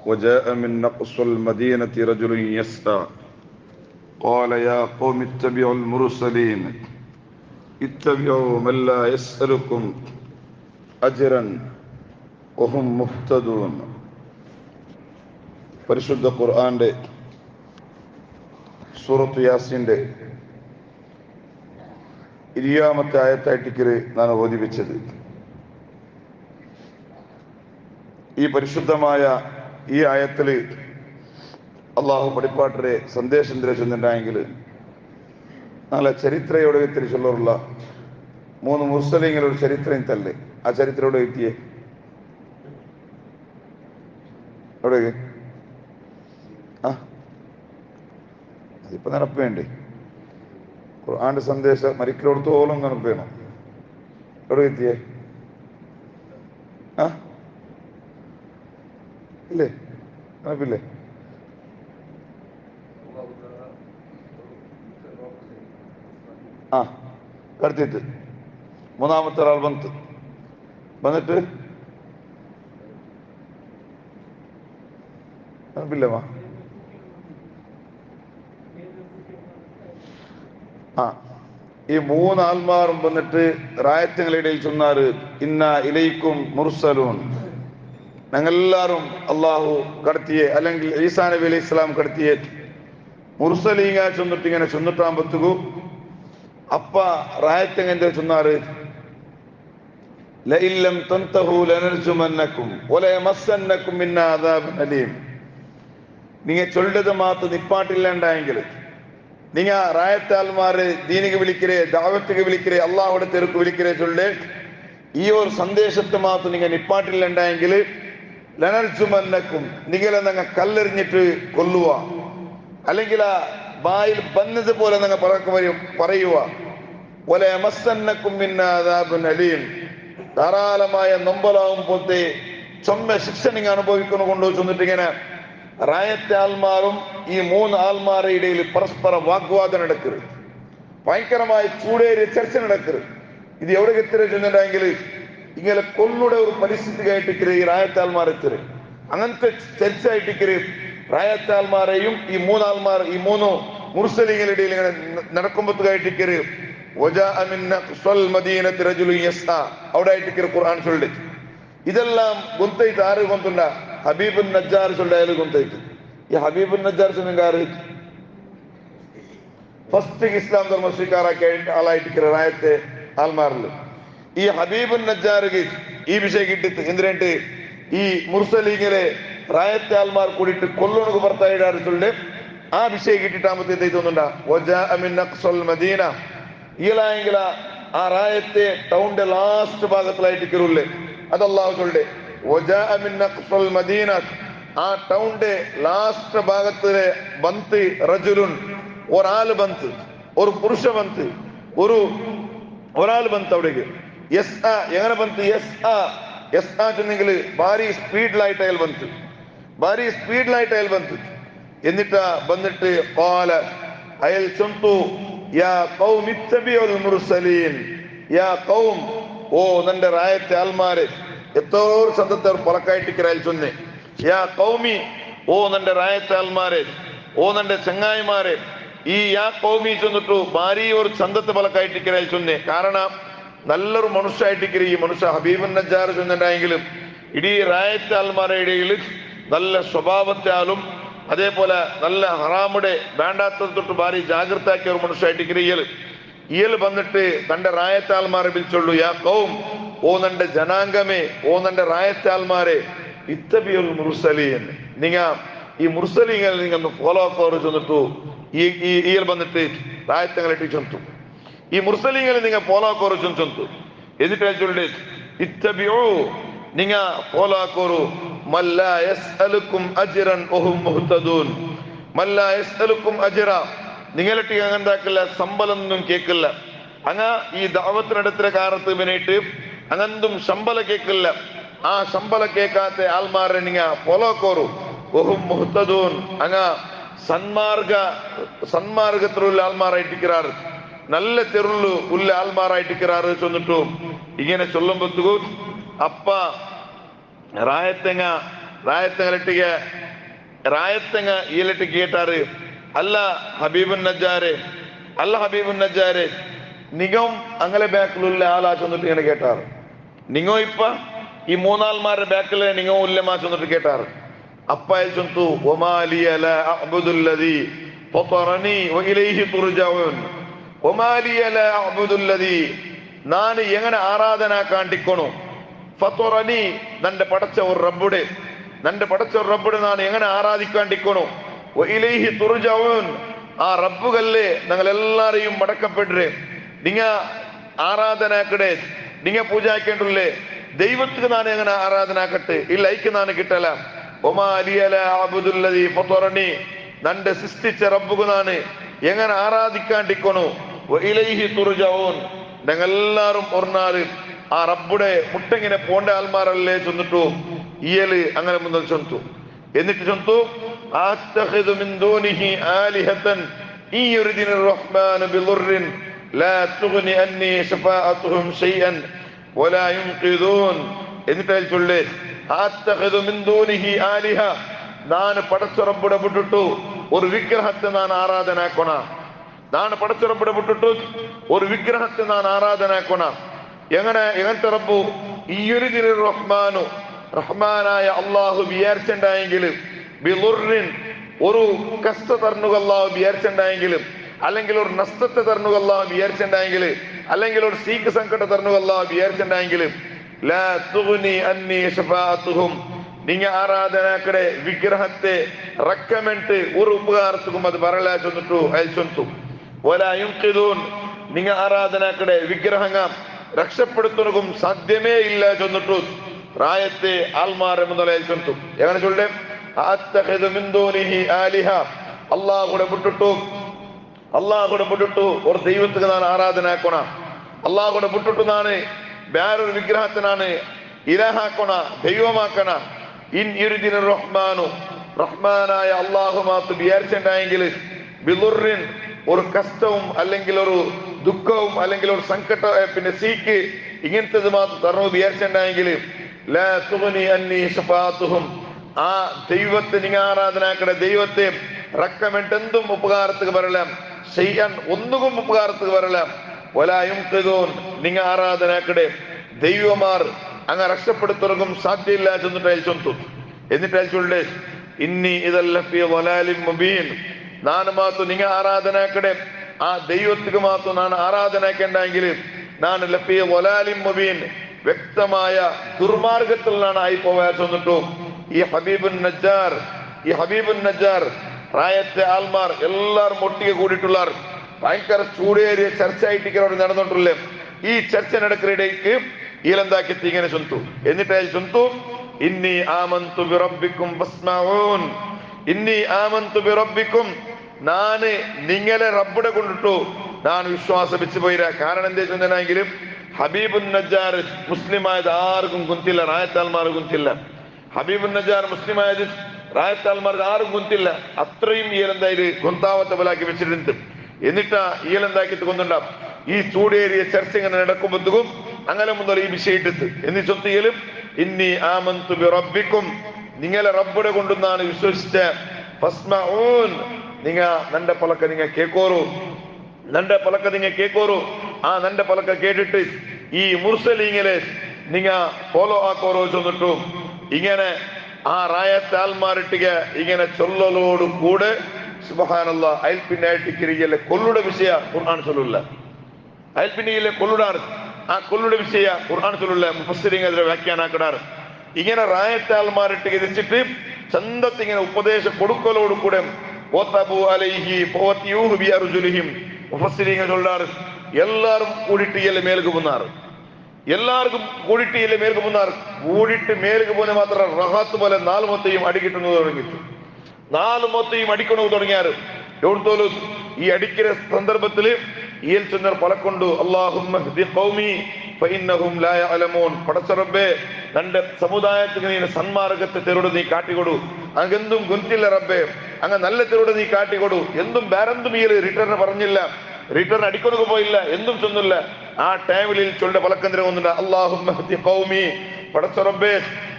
وجاء من أقصى المدينة رجل يسعى قال يا قوم اتبعوا المرسلين اتبعوا من لا يسألكم أجرا وهم مهتدون. പരിശുദ്ധ ഖുർആന്റെ സൂറത്ത് യാസീന്റെ 20ാമത്തെ ആയത്തായിട്ടിക്കര് ഞാൻ ഓതിവെച്ചത്. ഈ പരിശുദ്ധമായ ഈ ആയത്തിൽ അള്ളാഹു പഠിപ്പാട്ടരെ സന്ദേശം തിരച്ചുണ്ടായെങ്കിൽ നാളെ ചരിത്രയോടെ തിരിച്ചുള്ള 3 മുസ്ലിങ്ങളുടെ ചരിത്രം തല്ലേ. ആ ചരിത്രയോടെ എത്തിയേ എവിടെ അതിപ്പോ നടപ്പേണ്ടേ? ഖുർആന്റെ സന്ദേശം മരിക്കലോടത്തോളം നടപ്പേണം. എവിടെ എത്തിയേ? ഇല്ലേ? നടപ്പില്ലേ? കടത്തിട്ട് 3ാമത്തെ ഒരാൾ വന്നിട്ട് നടപ്പില്ലമാ. ഈ 3 ആൾമാരും വന്നിട്ട് റായത്തുകളിടയിൽ ചൊന്നാറ് ഇന്ന ഇലൈക്കും മുർസലൂൻ, ഞങ്ങളെല്ലാരും അള്ളാഹു കടത്തിയെ അല്ലെങ്കിൽ ഈസാ നബി അലൈഹി ഇസ്ലാം കടത്തിയെ മുർസലീങ്ങ ചൊന്നിട്ട് ഇങ്ങനെ ചൊന്നിട്ടാകുമ്പത്തുകു അപ്പ റായത്തെങ്ങനെ ചൊന്നാറ് ലഇല്ലം തൻതഹു ലനർജുമന്നകും വലയമസ്സന്നകും മിന്നാ അദാബുൻ അലീം. നീങ്ങ ചൊല്ലത് മാത്രം നിപ്പാട്ടില്ലാണ്ടായെങ്കിൽ நீங்க ராயத்தால்மாரு தீனுக்கு விழிக்கிறே, தாவத்துக்கு விழிக்கிறே, அல்லாஹோட தெருக்கு விழிக்கிறே சொல்லு ഈ ഒരു സന്ദേശത്തെ മാത്രം നിങ്ങൾ നിപ്പാട്ടില്ലണ്ടായെങ്കിൽ ലനർജുമന്നക്കും, നിങ്ങളെ നിങ്ങൾ കല്ലെറിഞ്ഞിട്ട് കൊല്ലുക, അല്ലെങ്കിൽ ആ ബായിൽ വന്നത് പോലെ നിങ്ങൾ പറയുക. വലയമസ്സന്നകും മിന്നാ അദാബുൻ അലീം, ധാരാളമായ നൊമ്പലാവും പോത്തെ ചൊമ്മ ശിക്ഷ നിങ്ങൾ അനുഭവിക്കുന്നു കൊണ്ടുവന്നിട്ട് ഇങ്ങനെ റായത്തെ ആൾമാരും ഈ 3 ആൾമാരുടെ ഇടയിൽ പരസ്പര വാഗ്വാദം നടക്കരുത്, ഭയങ്കരമായ ചൂടേറിയ ചർച്ച നടക്കരുത്. ഇത് എവിടെ എത്തിരച്ചെന്നുണ്ടെങ്കിൽ ഇങ്ങനെ കൊല്ലുടെ ഒരു പരിസ്ഥിതി ആയിട്ടിക്കര് ഈ റായത്തെ ആൾമാർ എത്തിര്, അങ്ങനത്തെ ചർച്ച ആയിട്ടിക്കര് റായത്തെ ആൾമാരെയും ഈ 3 ആൾമാർ ഈ 3 മുർസലീങ്ങളുടെ ഇടയിൽ ഇങ്ങനെ നടക്കുമ്പോഴായിട്ടിക്കര് അവിടെ ആയിട്ടിക്കര് ഖുർആൻ ചൊല്ലി. ഇതെല്ലാം ഗൊന്തയിട്ട് ആര് ഗൊന്തുണ്ട? ഹബീബുൻ നജ്ജാർ ചൊല്ലായാലും ഗൊന്തയിട്ട്. ഈ ഹബീബുൻ നജ്ജാർ ചൊല്ലുകാര് ഫസ്റ്റ് ഇസ്ലാം ധർമ്മ സ്വീകാരാക്കിയ ആളായിട്ടിക്കര് റായത്തെ ആൾമാരില്. ഈ ഹബീബുൻ നജ്ജാർക്ക് ഈ വിഷയം കിട്ടി എന്തിനായിട്ട് ഈ മുർസലീങ്ങളെ റായത്തെ ആൾമാർ കൂടിയിട്ട് കൊല്ലുണക്ക് ഭർത്തായിടാറ് ചൊല്ല് ആ വിഷയം കിട്ടിയിട്ടാകുമ്പത്തേ തോന്നുന്നുണ്ട മദീന ഈലായെങ്കിൽ ആ റായത്തെ ടൗണിന്റെ ലാസ്റ്റ് ഭാഗത്തിലായിട്ട് കയറൂല്ലേ, അതല്ലാഹു ചൊല്ലേ മദീന. ആ ടൗണിന്റെ ലാസ്റ്റ് ഭാഗത്തിലെ ബന്ത് റജുലുൻ, ഒരാൾ ബന്ത്, ഒരു പുരുഷ ബന്ത്, ഒരാൾ ബന്ത് അവിടേക്ക് എങ്ങനെ ബന്ത് ചെന്നെങ്കിൽ ഭാരി സ്പീഡിലായിട്ട് അയാൾ ബന്ത് എന്നിട്ട് വന്നിട്ട് അയാൾ ചൊന്തു യാ ഖൗം ഇത്തബിഉൽ മുർസലീൻ, യാ ഖൗം, ഓ നന്റെ റായത്തെ ആൽമാരെ എത്രോ ശബ്ദത്തെ പൊലക്കായിട്ടിക്കരാൽ ചൊന്നെ, യാ ഖൗമി, ഓ നന്റെ റായത്തെ ആൽമാരെ, ഓ നന്റെ ചങ്ങായിമാരെ. ഈ യാ ഖൗമി ചൊന്നിട്ടു ഭാരി ഒരു ചന്തത്തെ പൊലക്കായിട്ടിക്കരാൽ ചൊന്നെ. കാരണം നല്ലൊരു മനുഷ്യായിട്ടിക്കരി ഈ മനുഷ്യ ഹബീബുൻ നജ്ജാർ ചൊന്നുണ്ടായെങ്കിലും ഇടീ റായത്തെ ആൽമാരുടെ ഇടയിൽ നല്ല സ്വഭാവത്താലും അതേപോലെ നല്ല ഹറാമുടെ വേണ്ടാത്തത് തൊട്ട് ഭാരി ജാഗ്രതാക്കിയ ഒരു മനുഷ്യായിട്ടിക്കരി ഇയൽ വന്നിട്ട് തന്റെ റായത്തെ ആൽമാരെ വിളിച്ചോളൂ, യാ ഖൗം, ഓ നന്റെ ജനാംഗമേ, ഓ നന്റെ റായത്തെ ആൽമാരെ, ഇത്തബിഉൽ മുർസലീൻ, നിങ്ങ ഈ മുർസലീങ്ങളെ നിങ്ങൾ ഫോളോ ആക്കോറ് ചെന്നിട്ടു ഇയൽ വന്നിട്ട് റായത്തങ്ങളെ ചൊന്തു, ഈ മുർസലീങ്ങളെ നിങ്ങൾ ഫോളോ ആക്കോറ് ചൊന്തു. എന്നിട്ട് ചൊല്ലി ഇത്തബിഉ, നിങ്ങ ഫോളോ ആക്കോറു മല്ലാ യസ്അലുക്കും അജ്റൻ വഹും മുഹ്തദൂൻ. മല്ലാ യസ്അലുക്കും അജ്റ, നിങ്ങളിട്ട് അങ്ങനെന്താക്കില്ല, ശമ്പളൊന്നും കേൾക്കില്ല. ഈ ദഅവത്തിനടുത്ത കാലത്ത് പിന്നിട്ട് അങ്ങന്തും ശമ്പളം കേൾക്കില്ല. ആ ശമ്പളം കേൾക്കാത്ത ആൾമാരെ നിങ്ങ ഫോളോ കോറു. വഹും മുഹ്തദൂൻ, സന്മാർഗത്തിലുള്ള ആൾമാരായിട്ടിരിക്കാറ്, നല്ല തെരുള് ഉള്ള ആൾമാരായിട്ടിരിക്കാറ് ചൊന്നിട്ടു ഇങ്ങനെ ചൊല്ലുമ്പോഴത്തേക്കും അപ്പ റായത്തെങ്ങ ರಾಯತ್ತಂಗ ಈಲಿಟ್ಟು ಕೇಟಾರು ಅಲ್ಲ ഹബീബുൻ നജ്ജാരെ നിങ്ങം അങ്ങനെ ബാക്കിലുള്ള ആളാ ചെന്നിട്ട് ഇങ്ങനെ കേട്ടാറ്. നിങ്ങോ ഇപ്പ ഈ മൂന്നാൾമാരുടെ ബാക്കില് നിങ്ങോ ഉല്ലമാ ചെന്നിട്ട് കേട്ടാറ്. അപ്പ ചെന്നു ഒമാലിയ ലാ അഅ്ബുദുല്ലദീ ഫതറനി വഇലൈഹി തുർജഊൻ. ഒമാലിയ ലാ അഅ്ബുദുല്ലദീ ನಾನು എങ്ങനെ ആരാധന കാണിക്കണോ ഫതറനി നന്റെ പടച്ച ഒരു റബ്ബുടെ ನಾನು എങ്ങനെ ആരാധിക്കാണ്ടിക്കണോ വഇലൈഹി തുർജഊൻ ആ റബ്ബുകല്ലേ നിങ്ങൾ എല്ലാരെയും മടക്കപ്പെടുറേ നിങ്ങ ആരാധനാക്കടെ നിങ്ങ പൂജാക്കേണ്ടുള്ളേ ദൈവത്തിന് ನಾನು എങ്ങനെ ആരാധനാക്കട്ടെ ഇല്ല ഐക്ക് ನಾನು കിട്ടല ഒമാലിയ ലാ അഅ്ബുദുല്ലദീ ഫതറനി നന്റെ സൃഷ്ടിച്ച റബ്ബുക്ക് ನಾನು എങ്ങനെ ആരാധിക്കാണ്ടിക്കണോ വഇലൈഹി തുർജഊൻ ഞങ്ങളെല്ലാരും ഒരു നാള് ആ റബ്ബുടെ മുട്ടെങ്ങനെ പോണ്ട ആൾമാരല്ലേ ചെന്നിട്ടു ഇയല് അങ്ങനെ മുന്നൽ ചെന്നു. എന്നിട്ട് ചെന്നു അത്തഖിദു മിൻ ദൂനിഹി ആലിഹതൻ ഇൻ യുരിദിനിർ റഹ്മാനു ബിദുർരിൻ ലാ തുഗ്നി അന്നി ശഫാഅതുഹും ശൈഅൻ വലാ യുൻഖിദൂൻ. എന്നിട്ട് ചൊല്ല് അത്തഖിദു മിൻ ദൂനിഹി ആലിഹ ನಾನು പടച്ച റബ്ബുടെ വിട്ടിട്ടു ഒരു വിഗ്രഹത്തെ ನಾನು ആരാധനാക്കണ. ನಾನು പടച്ച റബ്ബുടെ വിട്ടിട്ടു ഒരു വിഗ്രഹത്തെ ನಾನು ആരാധനാക്കണ. എങ്ങനത്തെ റബ്ബു ഈയൊരുദിനിർ റഹ്മാനു റഹ്മാനായ അള്ളാഹു വിചാരിച്ചിട്ടുണ്ടായെങ്കിൽ ബിളുറിൻ ഒരു കഷ്ട തരണുക അള്ളാഹു വിചാരിച്ചിട്ടുണ്ടായെങ്കിലും അല്ലെങ്കിൽ ഒരു നഷ്ടത്തെ തരണുക അള്ളാഹു വിചാരിച്ചിട്ടുണ്ടായെങ്കിൽ അല്ലെങ്കിൽ ഒരു സീക്ക് സങ്കട തരണുക അള്ളാഹു വിചാരിച്ചിട്ടുണ്ടായെങ്കിൽ ലാ തുഗ്നി അന്നി ശഫാഅതുഹും നിങ്ങ ആരാധനാക്കടെ വിഗ്രഹത്തെ റെക്കമെന്റ് ഒരു ഉപകാരത്തുക്കും അത് പറല ചെന്നിട്ടു അയച്ചു. വലാ യുൻഖിദൂൻ നിങ്ങ ആരാധനാക്കടെ വിഗ്രഹങ്ങ രക്ഷപ്പെടുത്തുന്നതും സാധ്യമേ ഇല്ല ചെന്നിട്ടു റായത്തെ ആൽമാരെ മുതൽ അയച്ചു. എങ്ങനെ ചൊല്ലേ അത്തഖിദു മിൻ ദൂനിഹി ആലിഹ അല്ലാഹുടെ വിട്ടിട്ടു ഒരു ദൈവത്തിന് ನಾನು ആരാധനാക്കണ. അല്ലാഹുടെ വിട്ടിട്ടു ನಾನು വേറൊരു വിഗ്രഹത്തിനാണ് ഇലാഹാക്കണ ദൈവമാക്കണ. ഇൻ യുരിദിനിർ റഹ്മാനു റഹ്മാനായ അല്ലാഹു മാത്രം വിചാരിച്ചിട്ടുണ്ടായെങ്കിൽ ബിളുറിൻ ഒരു കഷ്ടവും അല്ലെങ്കിൽ ഒരു ദുഃഖവും അല്ലെങ്കിൽ ഒരു സങ്കട പിന്നെ സീക്ക് ഇങ്ങനത്തെ മാത്രം തരണു വിചാരിച്ചിട്ടുണ്ടായെങ്കിൽ ലാ തുഗ്നി അന്നി ശഫാഅതുഹും ആ ദൈവത്തെ നിങ്ങ ആരാധനാക്കടെ ദൈവത്തെ റെക്കമെന്റ് എന്തും ഉപകാരத்துக்கு വരല ശൈഅൻ ഒന്നുകും ഉപകാരத்துக்கு വരല വലാ യുൻഖിദൂൻ നിങ്ങ ആരാധനാക്കടെ ദൈവമാർ അങ്ങ് രക്ഷപ്പെടുത്തുന്നതും സാധ്യമില്ല ചെന്നിട്ട് അയച്ചു. എന്നിട്ട് അയച്ചുള്ളേ ഇന്നി ഇദല്ല ഫീ ളലാലിൻ മുബീൻ ನಾನು ಮಾತು ನಿಂಗ ಆರಾಧನಾಕಡೆ ಆ ದೈವತ್ತಿಗೆ ಮಾತು ನಾನು ಆರಾಧನಾಕೆಂಡೆങ്കിൽ ನಾನು ലഫീ ളലാലിൻ മുബീൻ വ്യക്തമായ ദുർമാർഗത്തിൽ ನಾನು ആയിപ്പോവാ ചെന്നിട്ടു. ഈ ഹബീബുൻ നജ്ജാർ റായത്തെ ആൽമാർ എല്ലാരും ഒട്ടിಗೆ കൂടിയിട്ടുള്ളാർ ഭയങ്കര ചൂടേറിയ ചർച്ച ആയിട്ട് അവിടെ നടന്നിട്ടുള്ളേ. ഈ ചർച്ച നടക്കുന്നതിടയ്ക്ക് ഈലെന്താക്കി ഇങ്ങനെ ചൊന്തു. എന്നിട്ട് ചൊന്തു ഇന്നി ആമന്തു ബിറബ്ബിക്കും ഫസ്മഊൻ ഇന്നി ആമന്തു ബിറബ്ബിക്കും ನಾನು നിങ്ങളെ റബ്ബുടെ കൊണ്ടിട്ടു ನಾನು വിശ്വാസം വെച്ച് പോയിര. കാരണം എന്താ ചൊന്നെങ്കിലും ഹബീബുൻ നജ്ജാർ മുസ്ലിം ആയത് ആർക്കും കുന്തില്ല, റായത്താൽമാർ കുന്തില്ല. ഹബീബുൻ നജ്ജാർ മുസ്ലിം ആയത് റായത്താൽമാർക്ക് ആരും കുന്തില്ല. അത്രയും ഈലെന്തായത് ഗുന്താവത്തെ പോലാക്കി വെച്ചിട്ടുണ്ട്. എന്നിട്ടാ ഈലെന്താക്കിട്ട് കൊണ്ടുണ്ടാ ഈ ചൂടേറിയ ചർച്ച ഇങ്ങനെ നടക്കുമ്പോഴത്തേക്കും അങ്ങനെ മുതൽ ഈ വിഷയിട്ടത് എന്ന് ചൊത്തിയാലും ഇന്നി ആമന്തു ബിറബ്ബിക്കും നിങ്ങളെ റബ്ബുടെ കൊണ്ടുന്നാണ് വിശ്വസിച്ച ഫസ്മഊൻ നിങ്ങ നന്റെ പലക്ക നിങ്ങ കേക്കോറു ആ നന്റെ പലക്ക കേട്ടിട്ട് ഈ മുർസലിങ്ങളെ നിങ്ങ ഫോളോ ആക്കോറോ ചെന്നിട്ടു ഇങ്ങനെ ആ റായത്തെ ആൽമാരിട്ടിക ഇങ്ങനെ ചൊല്ലലോട് കൂടെ സുബ്ഹാനല്ലാഹ് അയൽ പിന്നായിട്ട് കിരിയല്ലേ കൊല്ലുടെ വിഷയ ഖുർആൻ ചൊല്ലില്ല. അയൽ പിന്നിയിലെ കൊല്ലുടാണ് ആ കൊല്ലുടെ വിഷയ ഖുർആൻ ചൊല്ലില്ല. മുഫസ്സിരിങ്ങൾ അതിന്റെ വ്യാഖ്യാനാക്കിടാറ് ഇങ്ങനെ റായത്തെ ആൽമാരിട്ട് എതിച്ചിട്ട് ചന്തത്ത് ഇങ്ങനെ ഉപദേശം കൊടുക്കലോട് കൂടെ ചൊല്ലാറ് എല്ലാരും കൂടിയിട്ട് ഇയലെ മേൽക്ക് പോന്നാറ് എല്ലാവർക്കും കൂടിയിട്ട് ഇയലെ മേൽക്ക് പോന്നാറ് കൂടിയിട്ട് മേൽക്ക് പോകുന്ന മാത്രം റഹാത്ത് പോലെ 4 മൊത്തയും അടിക്കിട്ടുന്നത് തുടങ്ങിട്ടു. 4 മൊത്തയും അടിക്കണത് തുടങ്ങിയാറ്. എവിടത്തോലും ഈ അടിക്കുന്ന സന്ദർഭത്തില് ഈൽ ചെന്നർ പലക്കൊണ്ടു അല്ലാഹുമ്മ ഹ്ദി ഖൗമി ഫഇന്നഹും ലാ യഅലമൂൻ പടച്ച റബ്ബേ തന്റെ സമുദായത്തിന് നീ സന്മാർഗത്തെ തെരുട് നീ കാട്ടിക്കൊടു അങ്ങെന്തും ഗുന്തില്ല റബ്ബേ അങ്ങ് നല്ല തെരുട് നീ കാട്ടിക്കൊടു എന്തും വേറെന്തും ഈ റിട്ടേൺ പറഞ്ഞില്ല റിട്ടേൺ അടിക്കൊടുക്ക് പോയില്ല എന്തും ചൊന്നില്ല. ആ ടൈമിൽ ചൊല്ലിയ പലക്കന്തിര ഒന്നുണ്ട് അല്ലാഹുമ്മ ഹ്ദി ഖൗമി പടച്ച റബ്ബേ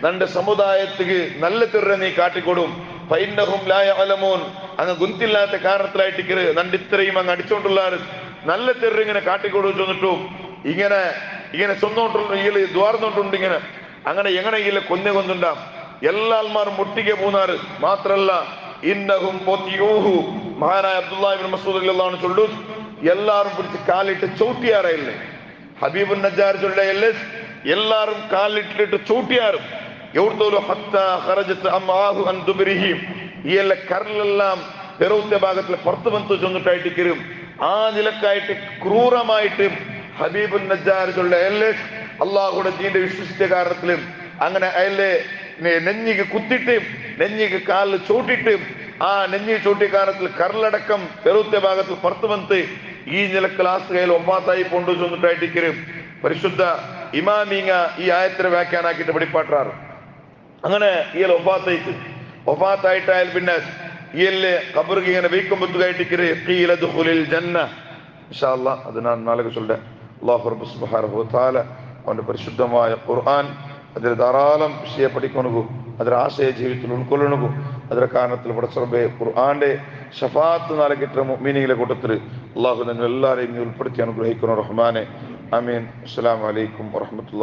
നിന്റെ സമുദായത്തിക്ക് നല്ല തെറിനെ നീ കാട്ടിക്കൊടും. ഫൈന്നഹും ലാ യഅലമൂൻ, അങ്ങ് ഗുന്തില്ലാത്ത കാരണത്തിലായിട്ട് നണ്ട് ഇത്രയും അങ്ങ് അടിച്ചോണ്ടുള്ളാറ് നല്ല തെറി ഇങ്ങനെ കാട്ടിക്കൊടു ചെന്നിട്ടും ഇങ്ങനെ ഇങ്ങനെ സ്വന്തോട്ടുള്ള ഈല് ദ്വാർന്നോട്ടുണ്ട്. ഇങ്ങനെ അങ്ങനെ എങ്ങനെ ഈല് കൊന്നുണ്ടാം എല്ലാ ആൾമാരും മുട്ടിക്ക് പോന്നാറ്. മാത്രല്ല ഇന്നഹും പൊത്തിയൂഹു, മഹാനായ അബ്ദുല്ലാഹി ഇബ്നു മസ്ഊദ് റളിയല്ലാഹു അൻഹു ചൊല്ലു, എല്ലാരും പിടിച്ച് കാലിട്ട് ചവിട്ടിയാറല്ലേ. ഹബീബുൻ നജ്ജാർ ചൊല്ലല്ലേ, എല്ലാരും കാലിട്ടിട്ട് ചവിട്ടിയാറും. എവിടുത്തോലും ഹത്താ ഖറജത് അംആഹു അൻ ദുബ്രിഹി, ഈ എല്ലാ കരലെല്ലാം പെറൂത്തെ ഭാഗത്തിൽ പുറത്തു വന്നു ചെന്നിട്ടായിട്ട് ആ നിലക്കായിട്ട് ക്രൂരമായിട്ട് ഹബീബുൻ നജ്ജാർ ചൊല്ലല്ലേ അള്ളാഹുടെ ദീന്റെ വിശ്വസിച്ച കാരണത്തിലും അങ്ങനെ അയലെ നെഞ്ഞിക്ക് കുത്തിട്ട് നെഞ്ഞിക്ക് കാലിൽ ചൂട്ടിട്ട് ആ നെഞ്ഞി ചൂട്ടിയ കാരണത്തിൽ കരലടക്കം പെറൂത്തെ ഭാഗത്തിൽ പുറത്തു വന്ന് ഈ നിലക്ക് ലാസ്റ്റ് കയ്യിൽ ഒമ്പാത്തായി കൊണ്ടു ചെന്നിട്ടായിട്ട് പരിശുദ്ധ ഇമാമിങ്ങ ഈ ആയത്തിനെ വ്യാഖ്യാനാക്കിയിട്ട് പഠിപ്പാട്ടാറ്. അങ്ങനെ ഈ ഒഫാത്തായിട്ടായാൽ പിന്നെ ഈയല്ലേ ഖബർക്ക് ഇങ്ങനെ വീക്കുമ്പത്തുകായിട്ട് ജന്ന ഇൻഷാ അല്ലാഹ് അത് ഞാൻ നാളെ ചൊല്ലേൻ. അല്ലാഹു റബ്ബ് സുബ്ഹാനഹു വ തആല അവന്റെ പരിശുദ്ധമായ ഖുർആൻ അതിൽ ധാരാളം വിഷയം പഠിക്കണു, അതിന്റെ ആശയ ജീവിതത്തിൽ ഉൾക്കൊള്ളണു. അതിന്റെ കാരണത്തിൽ പടച്ചറബേ ഖുർആന്റെ ഷഫാത്ത് നാളെ കിട്ടുന്ന മുഅ്മിനീങ്ങളുടെ കൂട്ടത്തിൽ അല്ലാഹു നിങ്ങൾ എല്ലാവരെയും ഉൾപ്പെടുത്തി അനുഗ്രഹിക്കണം റഹ്മാനെ. ആമീൻ. അസ്സലാമു അലൈക്കും വറഹ്മത്തുള്ളാഹി.